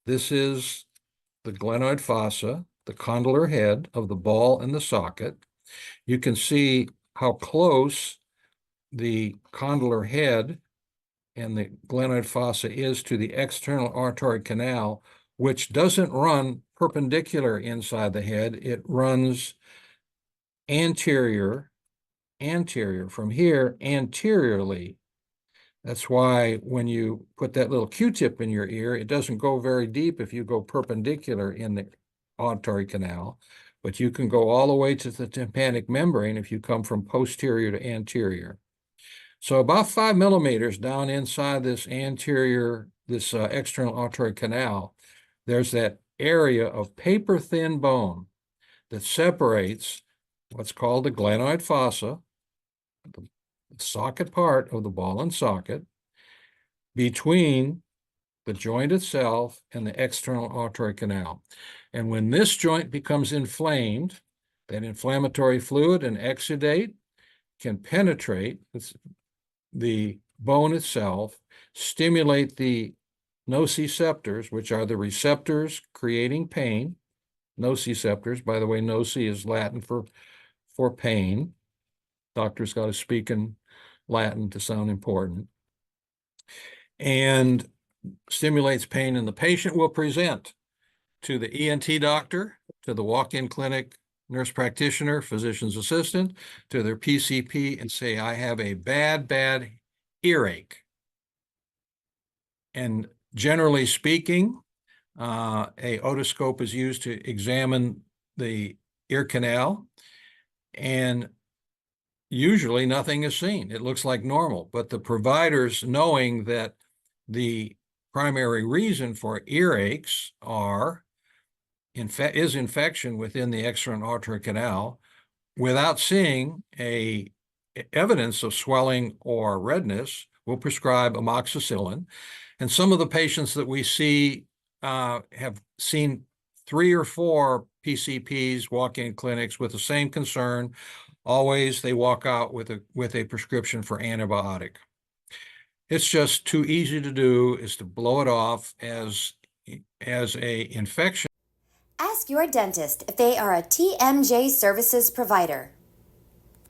This is the glenoid fossa, the condylar head of the ball and the socket. You can see how close the condylar head and the glenoid fossa is to the external auditory canal, which doesn't run perpendicular inside the head. It runs anterior from here anteriorly. That's why when you put that little Q-tip in your ear, it doesn't go very deep if you go perpendicular in the auditory canal, but you can go all the way to the tympanic membrane if you come from posterior to anterior. So about 5 millimeters down inside this external auditory canal, there's that area of paper-thin bone that separates what's called the glenoid fossa, the socket part of the ball and socket, between the joint itself and the external auditory canal. And when this joint becomes inflamed, that inflammatory fluid and exudate can penetrate the bone itself, stimulate the nociceptors, which are the receptors creating pain. Nociceptors, by the way, noci is Latin for pain. Doctors got to speak in Latin to sound important. And stimulates pain, and the patient will present to the ENT doctor, to the walk-in clinic nurse practitioner, physician's assistant, to their PCP, and say, I have a bad earache. And generally speaking, a otoscope is used to examine the ear canal, and usually nothing is seen. It looks like normal, but the providers, knowing that the primary reason for earaches is infection within the external auditory canal, without seeing evidence of swelling or redness, will prescribe amoxicillin. And some of the patients that we see have seen 3 or 4 PCPs, walk-in clinics with the same concern. Always they walk out with a prescription for antibiotic. It's just too easy to do, is to blow it off as a infection. Ask your dentist if they are a TMJ services provider.